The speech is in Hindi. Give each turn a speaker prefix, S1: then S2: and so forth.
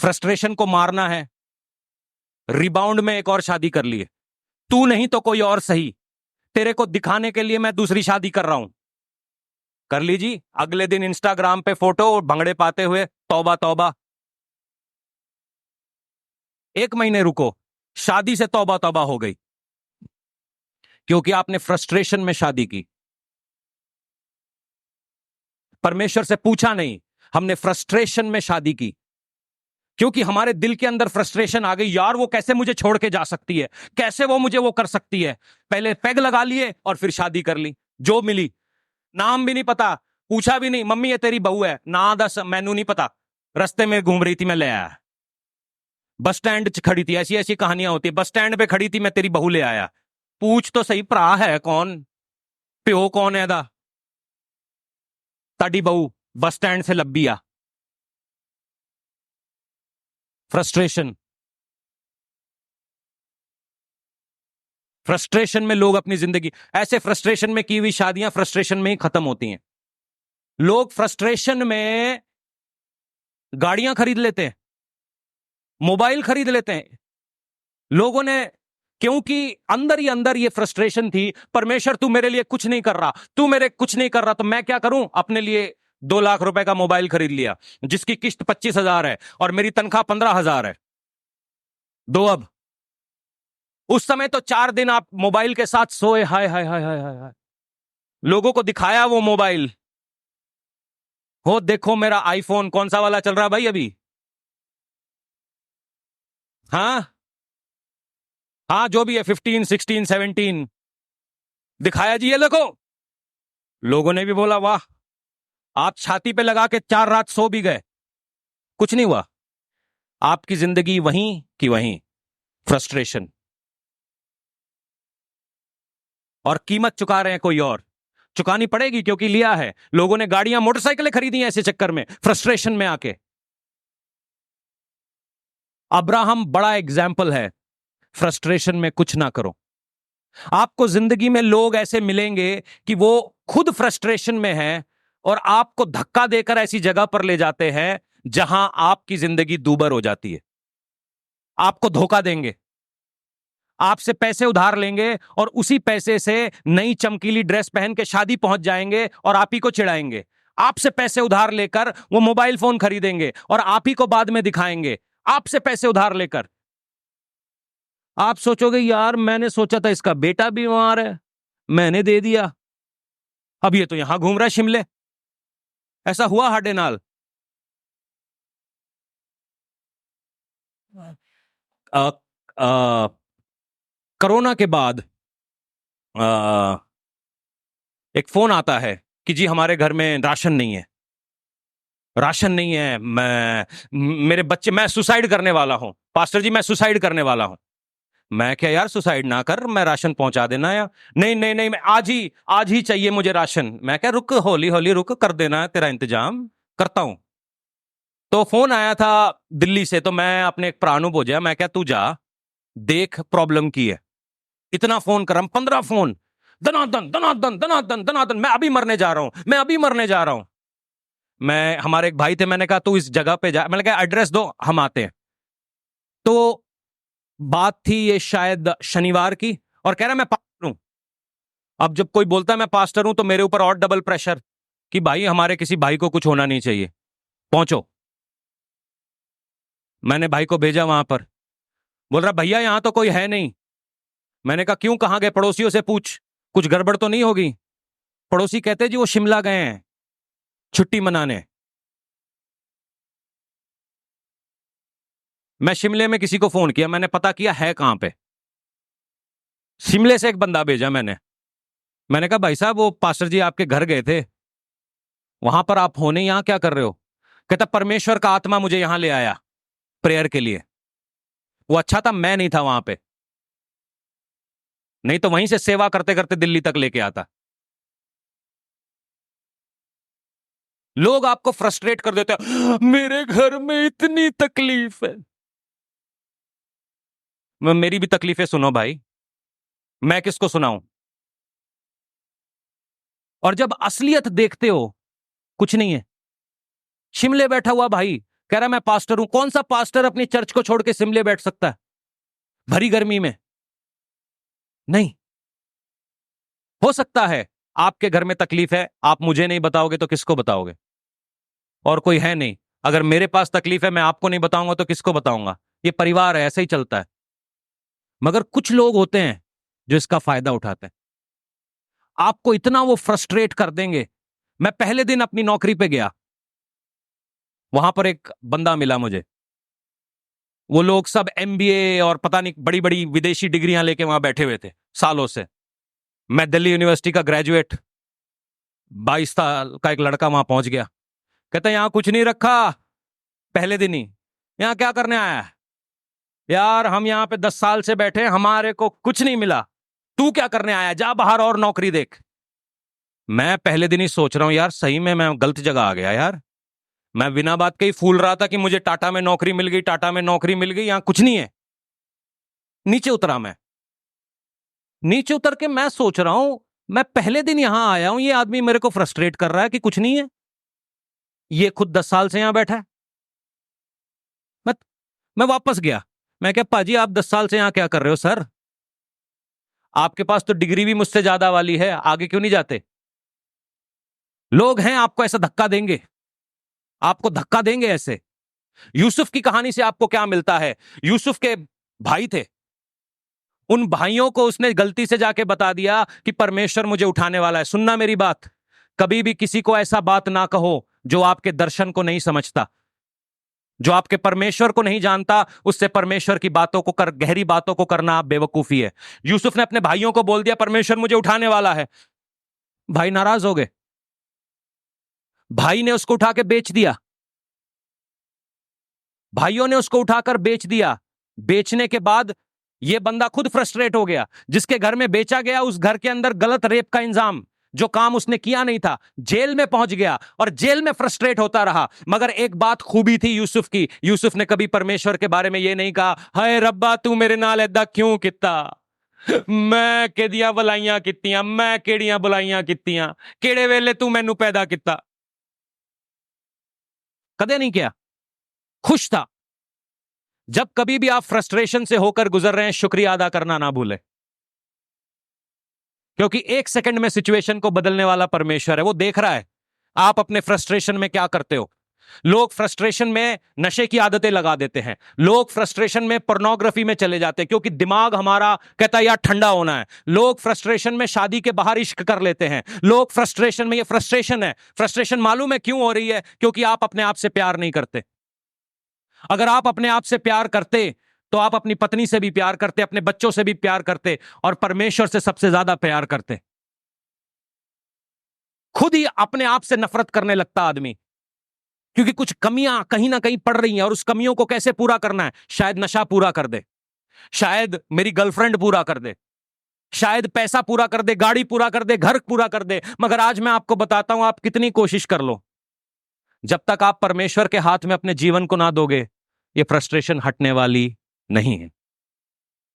S1: फ्रस्ट्रेशन को मारना है, रिबाउंड में एक और शादी कर लिए। तू नहीं तो कोई और सही, तेरे को दिखाने के लिए मैं दूसरी शादी कर रहा हूं। कर लीजिए। अगले दिन इंस्टाग्राम पे फोटो और भंगड़े पाते हुए, तौबा तौबा। 1 महीने रुको, शादी से तौबा तौबा हो गई, क्योंकि आपने फ्रस्ट्रेशन में शादी की। परमेश्वर से पूछा नहीं, हमने फ्रस्ट्रेशन में शादी की, क्योंकि हमारे दिल के अंदर फ्रस्ट्रेशन आ गई, यार वो कैसे मुझे छोड़ के जा सकती है, कैसे वो मुझे वो कर सकती है। पहले पैग लगा लिए और फिर शादी कर ली। जो मिली, नाम भी नहीं पता, पूछा भी नहीं, मम्मी ये तेरी बहू है ना, दस मैनू नहीं पता, रास्ते में घूम रही थी मैं ले आया। बस स्टैंड खड़ी थी, ऐसी ऐसी कहानियां होती, बस स्टैंड पे खड़ी थी, मैं तेरी बहू ले आया। पूछ तो सही, भरा है कौन, प्यो कौन है दा, ताड़ी बहू बस स्टैंड से लब्बी आ। फ्रस्ट्रेशन, फ्रस्ट्रेशन में लोग अपनी जिंदगी, ऐसे फ्रस्ट्रेशन में की हुई शादियां फ्रस्ट्रेशन में ही खत्म होती हैं। लोग फ्रस्ट्रेशन में गाड़ियां खरीद लेते हैं, मोबाइल खरीद लेते हैं। लोगों ने, क्योंकि अंदर ही अंदर ये फ्रस्ट्रेशन थी, परमेश्वर तू मेरे लिए कुछ नहीं कर रहा, तू मेरे कुछ नहीं कर रहा, तो मैं क्या करूं, अपने लिए 2 लाख रुपए का मोबाइल खरीद लिया, जिसकी किस्त 25,000 है और मेरी तनख्वाह 15,000 है। दो अब। उस समय तो 4 दिन आप मोबाइल के साथ सोए, हाय हाय हाय हाय हाय हाय। लोगों को दिखाया वो मोबाइल, हो देखो मेरा आईफोन, कौन सा वाला चल रहा है भाई अभी? हाँ हाँ, जो भी है, 15, 16, 17 दिखाया जी, ये देखो। लोगों ने भी बोला वाह, आप छाती पे लगा के 4 रात सो भी गए, कुछ नहीं हुआ। आपकी जिंदगी वहीं की वहीं, फ्रस्ट्रेशन, और कीमत चुका रहे हैं कोई और। चुकानी पड़ेगी क्योंकि लिया है। लोगों ने गाड़ियां मोटरसाइकिलें खरीदी हैं ऐसे चक्कर में, फ्रस्ट्रेशन में आके। अब्राहम बड़ा एग्जाम्पल है, फ्रस्ट्रेशन में कुछ ना करो। आपको जिंदगी में लोग ऐसे मिलेंगे कि वो खुद फ्रस्ट्रेशन में है और आपको धक्का देकर ऐसी जगह पर ले जाते हैं जहां आपकी जिंदगी दूबर हो जाती है। आपको धोखा देंगे, आपसे पैसे उधार लेंगे और उसी पैसे से नई चमकीली ड्रेस पहन के शादी पहुंच जाएंगे और आप ही को चिढ़ाएंगे। आपसे पैसे उधार लेकर वो मोबाइल फोन खरीदेंगे और आप ही को बाद में दिखाएंगे, आपसे पैसे उधार लेकर। आप सोचोगे यार मैंने सोचा था इसका बेटा बीमार है, मैंने दे दिया, अब ये तो यहां घूम रहा है शिमले। ऐसा हुआ हाडे नाल। अ, अ, कोरोना के बाद एक फोन आता है कि जी हमारे घर में राशन नहीं है, राशन नहीं है, मेरे बच्चे, मैं सुसाइड करने वाला हूं, पास्टर जी मैं सुसाइड करने वाला हूं। मैं क्या यार, सुसाइड ना कर, मैं राशन पहुंचा देना, या नहीं नहीं नहीं, मैं आज ही चाहिए मुझे राशन। मैं क्या, रुक होली होली रुक, कर देना तेरा इंतजाम, करता हूं। तो फोन आया था दिल्ली से, तो मैं अपने एक प्राणु भेजा, मैं क्या तू जा देख प्रॉब्लम की है। इतना फोन कर, 15 फोन, दनादन दनादन दनादन दनादन, मैं अभी मरने जा रहा हूं, मैं अभी मरने जा रहा हूं। मैं, हमारे एक भाई थे, मैंने कहा तू इस जगह पे जा, मैंने कहा एड्रेस दो हम आते हैं। तो बात थी ये शायद शनिवार की, और कह रहा मैं पास्टर हूं। अब जब कोई बोलता है मैं पास्टर हूं तो मेरे ऊपर और डबल प्रेशर कि भाई हमारे किसी भाई को कुछ होना नहीं चाहिए, पहुंचो। मैंने भाई को भेजा वहां पर, बोल रहा भैया यहां तो कोई है नहीं। मैंने कहा क्यों, कहां गए, पड़ोसियों से पूछ, कुछ गड़बड़ तो नहीं होगी। पड़ोसी कहते जी वो शिमला गए हैं छुट्टी मनाने। मैं शिमले में किसी को फोन किया, मैंने पता किया है कहां पे, शिमले से एक बंदा भेजा मैंने कहा भाई साहब वो पास्टर जी आपके घर गए थे, वहां पर आप होने यहां क्या कर रहे हो? कहता परमेश्वर का आत्मा मुझे यहां ले आया प्रेयर के लिए। वो अच्छा था मैं नहीं था वहां पे, नहीं तो वहीं से सेवा करते करते दिल्ली तक लेके आता। लोग आपको फ्रस्ट्रेट कर देते हैं, मेरे घर में इतनी तकलीफ है। मेरी भी तकलीफें सुनो भाई, मैं किसको सुनाऊं? और जब असलियत देखते हो, कुछ नहीं है। शिमले बैठा हुआ भाई कह रहा मैं पास्टर हूं। कौन सा पास्टर अपनी चर्च को छोड़ के शिमले बैठ सकता है भरी गर्मी में? नहीं। हो सकता है आपके घर में तकलीफ है, आप मुझे नहीं बताओगे तो किसको बताओगे? और कोई है नहीं। अगर मेरे पास तकलीफ है, मैं आपको नहीं बताऊंगा तो किसको बताऊंगा? ये परिवार है, ऐसे ही चलता है। मगर कुछ लोग होते हैं जो इसका फायदा उठाते हैं। आपको इतना वो फ्रस्ट्रेट कर देंगे। मैं पहले दिन अपनी नौकरी पे गया, वहां पर एक बंदा मिला मुझे। वो लोग सब एमबीए और पता नहीं बड़ी बड़ी विदेशी डिग्रियां लेके वहां बैठे हुए थे सालों से। मैं दिल्ली यूनिवर्सिटी का ग्रेजुएट, 22 साल का एक लड़का वहां पहुंच गया। कहता यहां कुछ नहीं रखा, पहले दिन ही। यहां क्या करने आया है? यार हम यहां पे 10 साल से बैठे, हमारे को कुछ नहीं मिला। तू क्या करने आया? जा बाहर और नौकरी देख। मैं पहले दिन ही सोच रहा हूं यार सही में मैं गलत जगह आ गया यार। मैं बिना बात के ही फूल रहा था कि मुझे टाटा में नौकरी मिल गई, टाटा में नौकरी मिल गई, यहां कुछ नहीं है। नीचे उतरा मैं। नीचे उतर के मैं सोच रहा हूं मैं पहले दिन यहां आया हूं, ये आदमी मेरे को फ्रस्ट्रेट कर रहा है कि कुछ नहीं है। ये खुद 10 साल से यहां बैठा है। मैं मैं वापस गया। मैं क्या पाजी आप 10 साल से यहां क्या कर रहे हो सर? आपके पास तो डिग्री भी मुझसे ज्यादा वाली है, आगे क्यों नहीं जाते? लोग हैं आपको ऐसा धक्का देंगे, आपको धक्का देंगे ऐसे। यूसुफ की कहानी से आपको क्या मिलता है? यूसुफ के भाई थे, उन भाइयों को उसने गलती से जाके बता दिया कि परमेश्वर मुझे उठाने वाला है। सुनना मेरी बात, कभी भी किसी को ऐसा बात ना कहो जो आपके दर्शन को नहीं समझता, जो आपके परमेश्वर को नहीं जानता। उससे परमेश्वर की बातों को कर, गहरी बातों को करना आप बेवकूफी है। यूसुफ ने अपने भाइयों को बोल दिया परमेश्वर मुझे उठाने वाला है। भाई नाराज हो गए, भाई ने उसको उठा के बेच दिया। भाइयों ने उसको उठाकर बेच दिया। बेचने के बाद यह बंदा खुद फ्रस्ट्रेट हो गया। जिसके घर में बेचा गया उस घर के अंदर गलत रेप का इंजाम, जो काम उसने किया नहीं था, जेल में पहुंच गया और जेल में फ्रस्ट्रेट होता रहा। मगर एक बात खूबी थी यूसुफ की, यूसुफ ने कभी परमेश्वर के बारे में यह नहीं कहा हाय रब्बा तू मेरे नाल ऐदा क्यों किता, मैं केदियां बुलाइयां कितियां, मैं केड़ियां बुलाइयां कितियां, केड़े वेले तू मैनू पैदा किता। कदे नहीं किया। खुश था। जब कभी भी आप फ्रस्ट्रेशन से होकर गुजर रहे हैं, शुक्रिया अदा करना ना भूलें, क्योंकि एक सेकंड में सिचुएशन को बदलने वाला परमेश्वर है। वो देख रहा है आप अपने फ्रस्ट्रेशन में क्या करते हो। लोग फ्रस्ट्रेशन में नशे की आदतें लगा देते हैं, लोग फ्रस्ट्रेशन में पोर्नोग्राफी में चले जाते हैं क्योंकि दिमाग हमारा कहता है यार ठंडा होना है। लोग फ्रस्ट्रेशन में शादी के बाहर इश्क कर लेते हैं। लोग फ्रस्ट्रेशन में, ये फ्रस्ट्रेशन है। फ्रस्ट्रेशन मालूम है क्यों हो रही है? क्योंकि आप अपने आप से प्यार नहीं करते। अगर आप अपने आप से प्यार करते तो आप अपनी पत्नी से भी प्यार करते, अपने बच्चों से भी प्यार करते और परमेश्वर से सबसे ज्यादा प्यार करते। खुद ही अपने आप से नफरत करने लगता आदमी, क्योंकि कुछ कमियां कहीं ना कहीं पड़ रही हैं और उस कमियों को कैसे पूरा करना है? शायद नशा पूरा कर दे, शायद मेरी गर्लफ्रेंड पूरा कर दे, शायद पैसा पूरा कर दे, गाड़ी पूरा कर दे, घर पूरा कर दे। मगर आज मैं आपको बताता हूं, आप कितनी कोशिश कर लो, जब तक आप परमेश्वर के हाथ में अपने जीवन को ना दोगे, ये फ्रस्ट्रेशन हटने वाली नहीं है।